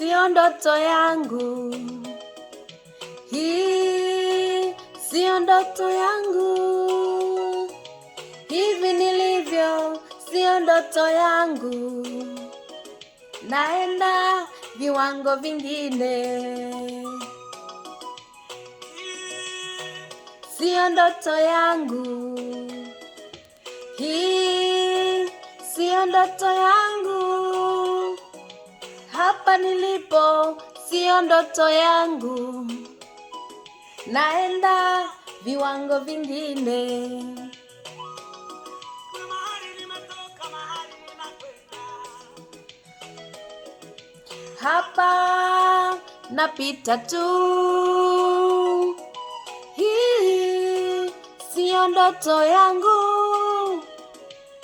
sio ndoto yangu, hii sio ndoto yangu, hivi nilivyo sio ndoto yangu, naenda viwango vingine. Sio ndoto yangu, hii sio ndoto yangu, hapa nilipo sio ndoto yangu, naenda viwango vingine. Hapa napita tu, hii sio ndoto yangu,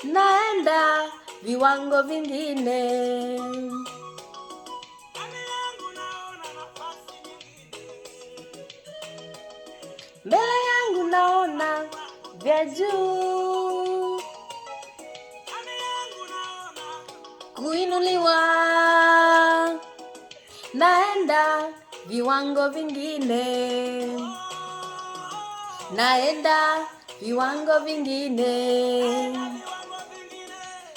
naenda viwango vingine. Mbele yangu naona vya juu, kuinuliwa, naenda viwango vingine, naenda viwango vingine,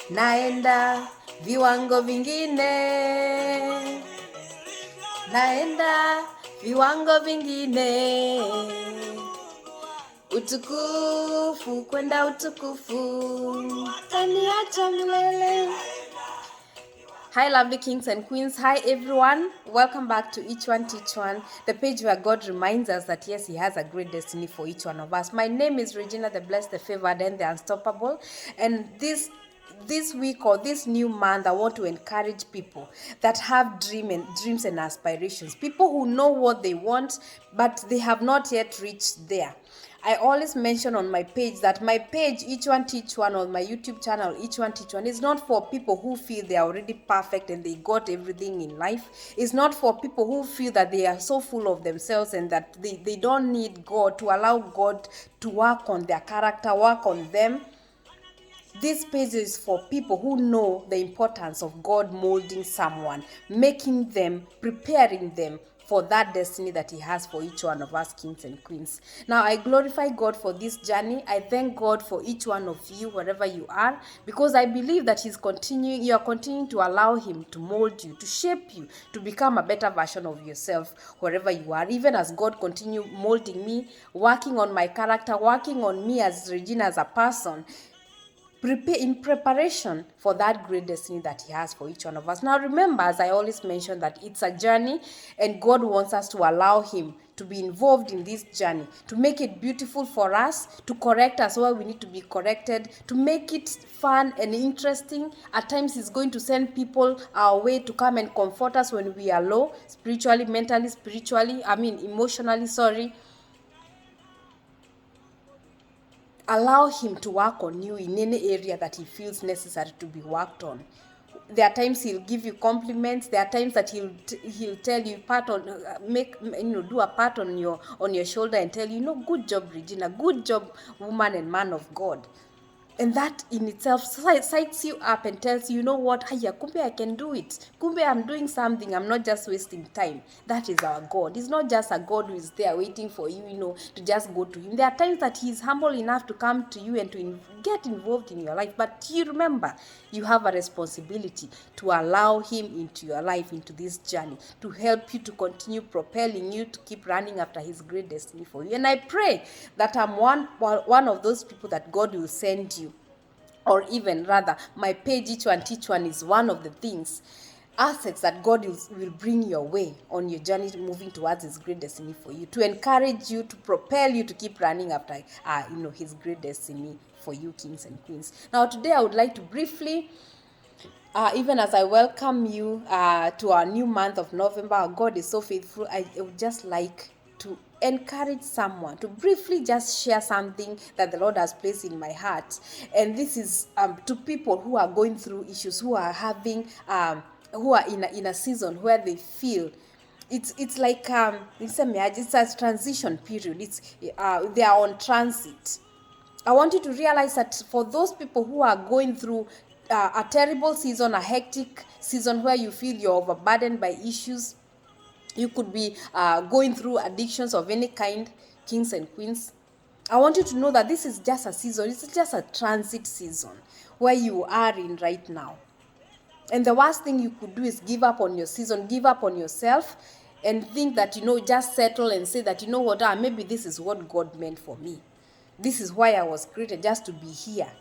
naenda viwango vingine, naenda viwango vingine. Utukufu kwenda utukufu, taniacha milele. Hi lovely kings and queens. Hi everyone, welcome back to Each One Teach One, the page where God reminds us that yes, he has a great destiny for each one of us. My name is Regina, the blessed, the favored, and the unstoppable. And this week or this new month, I want to encourage people that have dreams and aspirations, people who know what they want but they have not yet reached there. I always mention on my page that my page, Each One Teach One, on my YouTube channel, Each One Teach One, is not for people who feel they are already perfect and they got everything in life. It's not for people who feel that they are so full of themselves and that they don't need God, to allow God to work on their character, work on them. This page is for people who know the importance of God molding someone, making them, preparing them for that destiny that he has for each one of us kings and queens. Now, I glorify God for this journey. I thank God for each one of you, wherever you are, because I believe that you are continuing to allow him to mold you, to shape you, to become a better version of yourself, wherever you are. Even as God continue molding me, working on my character, working on me as Regina, as a person, in preparation for that great destiny that he has for each one of us. Now remember, as I always mention, that it's a journey and God wants us to allow him to be involved in this journey, to make it beautiful for us, to correct us where we need to be corrected, to make it fun and interesting. At times he's going to send people our way to come and comfort us when we are low, spiritually, mentally, emotionally. Allow him to work on you in any area that he feels necessary to be worked on. There are times he'll give you compliments. There are times that he'll tell you, do a pat on your shoulder and tell you, good job, Regina, good job, woman and man of God. And that in itself psychs you up and tells you, what, kumbe I can do it. Kumbe I'm doing something. I'm not just wasting time. That is our God. He's not just a God who is there waiting for you, to just go to him. There are times that he's humble enough to come to you and to get involved in your life. But you remember, you have a responsibility to allow him into your life, into this journey, to help you to continue propelling you to keep running after his great destiny for you. And I pray that I'm one of those people that God will send you. Or even rather, my page, Each One Teach One, is one of the assets that God will bring your way on your journey moving towards his great destiny for you, to encourage you, to propel you to keep running after his great destiny for you, kings and queens. Now today I would like to briefly, even as I welcome you to our new month of November, God is so faithful, I would just like to encourage someone to briefly just share something that the Lord has placed in my heart. And this is to people who are going through issues, who are having who are in a season where they feel it's like it's a transition period. They are on transit. I want you to realize that for those people who are going through a terrible season, a hectic season where you feel you're overburdened by issues. You could be going through addictions of any kind, kings and queens. I want you to know that this is just a season. It's just a transit season where you are in right now. And the worst thing you could do is give up on your season, give up on yourself, and think that, just settle and say that, what, maybe this is what God meant for me. This is why I was created, just to be here.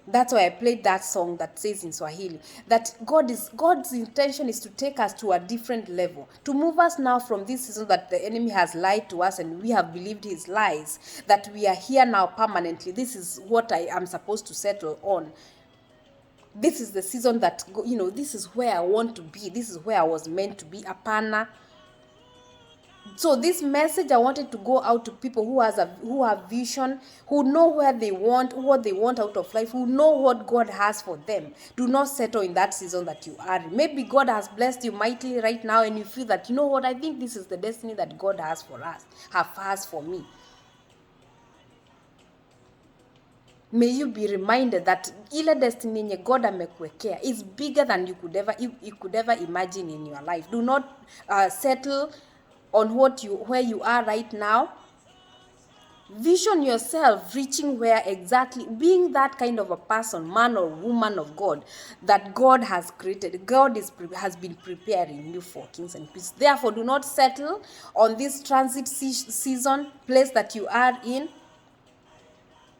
That's why I played that song that says in Swahili that God's intention is to take us to a different level, to move us now from this season that the enemy has lied to us and we have believed his lies, that we are here now permanently. This is what I am supposed to settle on. This is the season that, this is where I want to be. This is where I was meant to be. Apana. So this message, I wanted to go out to people who have vision, who know what they want out of life, who know what God has for them. Do not settle in that season that you are in. Maybe God has blessed you mightily right now and you feel that, I think this is the destiny that God has for us, has for me. May you be reminded that ile destiny yenye God amekuwekea is bigger than you could ever imagine in your life. Do not settle on where you are right now. Vision yourself reaching where exactly, being that kind of a person, man or woman of God, that God has created. God has been preparing you for, kings and queens. Therefore, do not settle on this transit season, place that you are in.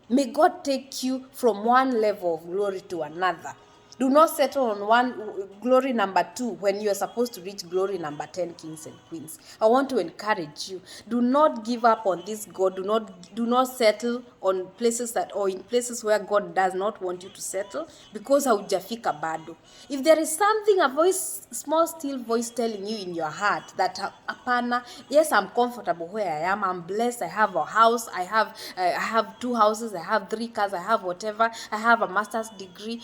May God take you from one level of glory to another. Do not settle on one glory number 2 when you are supposed to reach glory number 10, kings and queens. I want to encourage you. Do not give up on this God. Do not settle on places in places where God does not want you to settle, because haujafika bado. If there is something, a small still voice telling you in your heart that apana, yes, I'm comfortable where I am. I'm blessed. I have a house. I have 2 houses. I have 3 cars. I have whatever. I have a master's degree.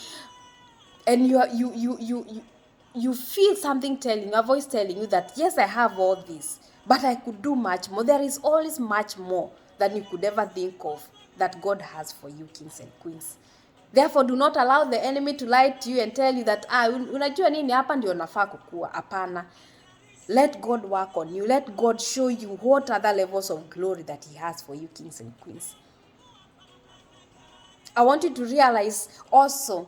And you feel something a voice telling you that, yes, I have all this, but I could do much more. There is always much more than you could ever think of that God has for you, kings and queens. Therefore, do not allow the enemy to lie to you and tell you that, unajua nini hapa ndio nafaa kukua. Hapana. Let God work on you. Let God show you what other levels of glory that he has for you, kings and queens. I want you to realize also,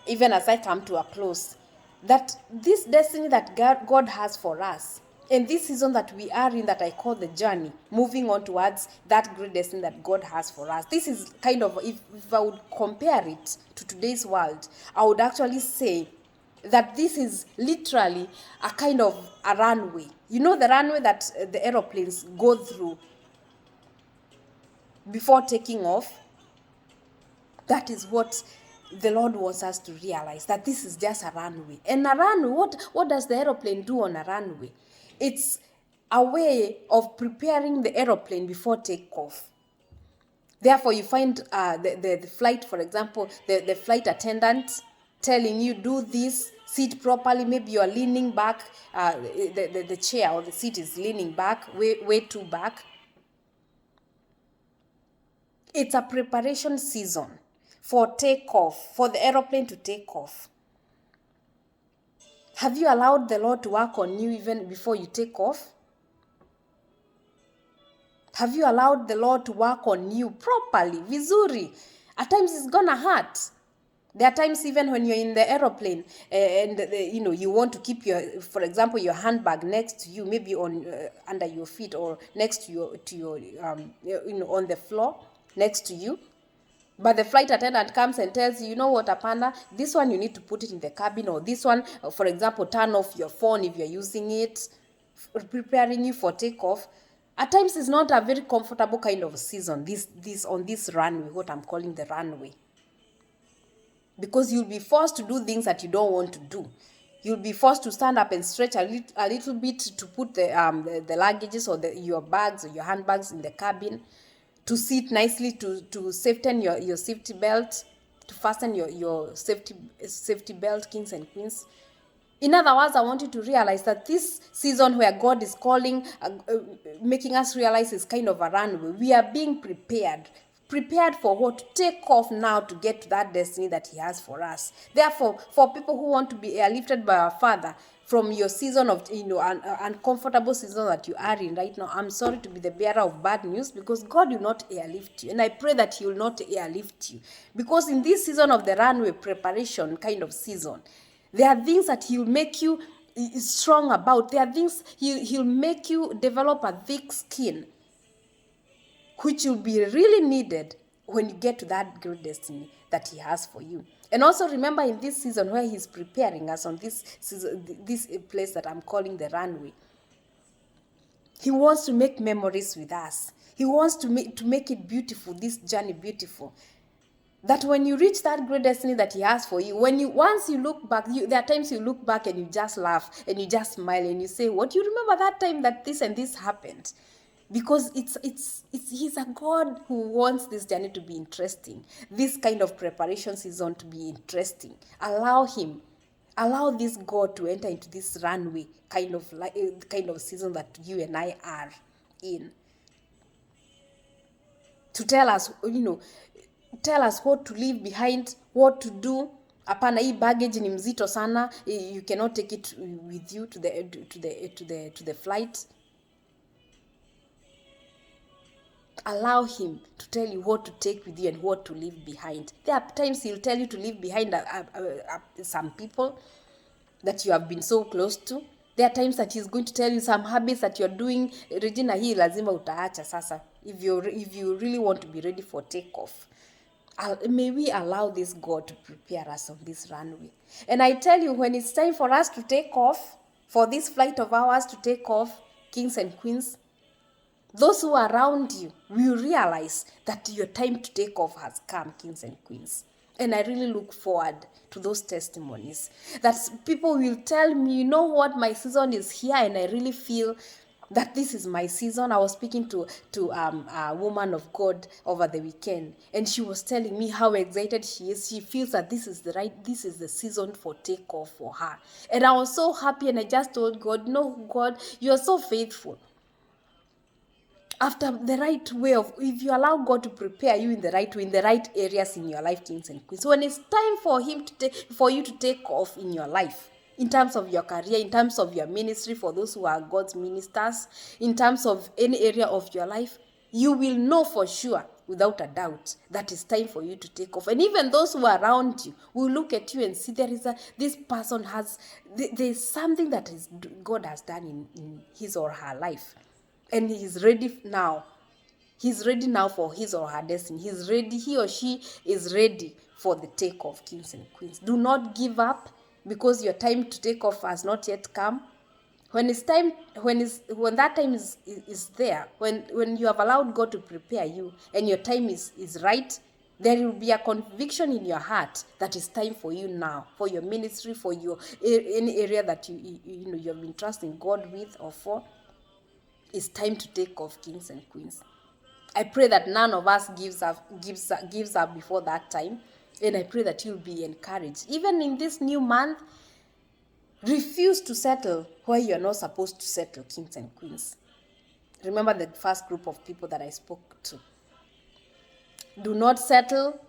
even as I come to a close, that this destiny that God has for us, in this season that we are in, that I call the journey, moving on towards that great destiny that God has for us. This is kind of, if I would compare it to today's world, I would actually say that this is literally a kind of a runway. You know the runway that the aeroplanes go through before taking off? That is what the Lord wants us to realize, that this is just a runway. And a runway, what does the aeroplane do on a runway? It's a way of preparing the aeroplane before takeoff. Therefore, you find the flight, for example, the flight attendant telling you, do this, sit properly. Maybe you are leaning back, the chair or the seat is leaning back, way too back. It's a preparation season for takeoff, for the aeroplane to take off. Have you allowed the Lord to work on you even before you take off? Have you allowed the Lord to work on you properly, vizuri? At times it's gonna hurt. There are times even when you're in the aeroplane and you want to keep for example, your handbag next to you, maybe on under your feet or next to your on the floor next to you. But the flight attendant comes and tells you, you know what, apana, this one you need to put it in the cabin, or this one, for example, turn off your phone if you're using it, preparing you for takeoff. At times it's not a very comfortable kind of season, this on this runway, what I'm calling the runway. Because you'll be forced to do things that you don't want to do. You'll be forced to stand up and stretch a little bit to put the luggages or your bags or your handbags in the cabin, to sit nicely, to fasten your safety belt, to fasten your safety belt, kings and queens. In other words, I want you to realize that this season where God is calling, making us realize is kind of a runway. We are being prepared prepared for what? To take off now to get to that destiny that he has for us. Therefore, for people who want to be airlifted by our Father from your season of, uncomfortable season that you are in right now, I'm sorry to be the bearer of bad news, because God will not airlift you. And I pray that he will not airlift you. Because in this season of the runway preparation kind of season, there are things that he'll make you strong about. There are things he'll make you develop a thick skin, which will be really needed when you get to that great destiny that he has for you. And also remember, in this season where he's preparing us on this season, this place that I'm calling the runway, he wants to make memories with us. He wants to make it beautiful, this journey beautiful. That when you reach that great destiny that he has for you, once you look back, there are times you look back and you just laugh and you just smile and you say, "What, you remember that time that this and this happened?" Because he's a God who wants this journey to be interesting. This kind of preparation season to be interesting. Allow this God to enter into this runway kind of season that you and I are in. To tell us what to leave behind, what to do. Hapana, hii baggage ni mzito sana. You cannot take it with you to the flight. Allow him to tell you what to take with you and what to leave behind. There are times he'll tell you to leave behind some people that you have been so close to. There are times that he's going to tell you some habits that you're doing. Regina, hii lazima utaacha sasa if you really want to be ready for takeoff. May we allow this God to prepare us on this runway. And I tell you, when it's time for us to take off, for this flight of ours to take off, kings and queens, those who are around you will realize that your time to take off has come, kings and queens. And I really look forward to those testimonies. That people will tell me, you know what, my season is here and I really feel that this is my season. I was speaking to a woman of God over the weekend, and she was telling me how excited she is. She feels that this is the season for takeoff for her. And I was so happy, and I just told God, no, God, you are so faithful. After the right way if you allow God to prepare you in the right way, in the right areas in your life, kings and queens, when it's time for you to take off in your life, in terms of your career, in terms of your ministry, for those who are God's ministers, in terms of any area of your life, you will know for sure, without a doubt, that it's time for you to take off. And even those who are around you will look at you and see this person there's something that God has done in his or her life. And he's ready now. He's ready now for his or her destiny. He or she is ready for the takeoff, kings and queens. Do not give up because your time to take off has not yet come. When that time is there, when you have allowed God to prepare you and your time is right, there will be a conviction in your heart that it's time for you now, for your ministry, for your any area that you have been trusting God with or for. It's time to take off, kings and queens. I pray that none of us gives up before that time. And I pray that you'll be encouraged. Even in this new month, refuse to settle where you're not supposed to settle, kings and queens. Remember the first group of people that I spoke to. Do not settle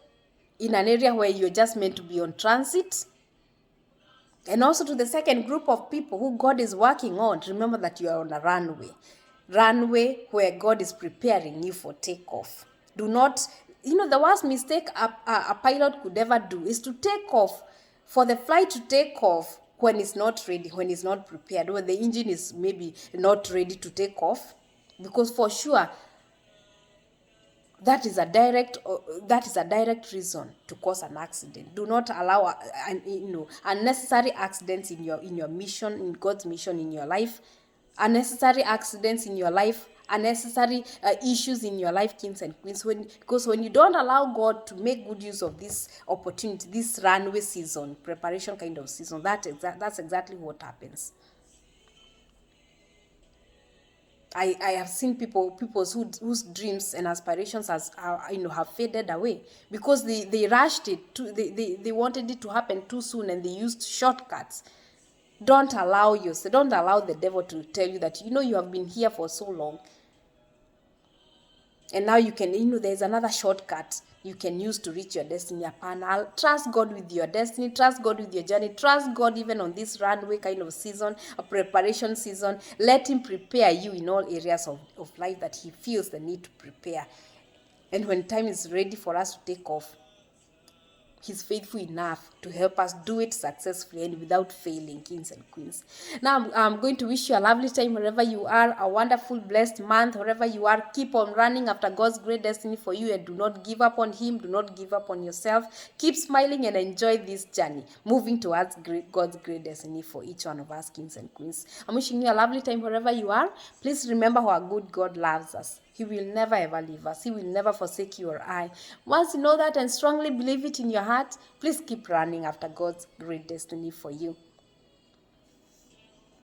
in an area where you're just meant to be on transit. And also to the second group of people who God is working on, remember that you are on a runway where God is preparing you for takeoff. Do not, the worst mistake a pilot could ever do is to take off, for the flight to take off when it's not ready, when it's not prepared, when the engine is maybe not ready to take off, because for sure that is a direct reason to cause an accident. Do not allow unnecessary accidents in your mission, in God's mission in your life. Unnecessary accidents in your life, unnecessary issues in your life, kings and queens. Because when you don't allow God to make good use of this opportunity, this runway season, preparation kind of season, that's exactly what happens. I have seen people whose dreams and aspirations have faded away because they rushed it. They wanted it to happen too soon and they used shortcuts. Don't allow the devil to tell you that you have been here for so long And now you can, there's another shortcut you can use to reach your destiny. Hapana, trust God with your destiny, trust God with your journey, trust God even on this runway kind of season, a preparation season. Let him prepare you in all areas of life that he feels the need to prepare. And when time is ready for us to take off, he's faithful enough to help us do it successfully and without failing, kings and queens. Now, I'm going to wish you a lovely time wherever you are, a wonderful, blessed month, wherever you are. Keep on running after God's great destiny for you and do not give up on him. Do not give up on yourself. Keep smiling and enjoy this journey, moving towards God's great destiny for each one of us, kings and queens. I'm wishing you a lovely time wherever you are. Please remember how good God loves us. He will never ever leave us. He will never forsake you or I. Once you know that and strongly believe it in your heart, please keep running after God's great destiny for you.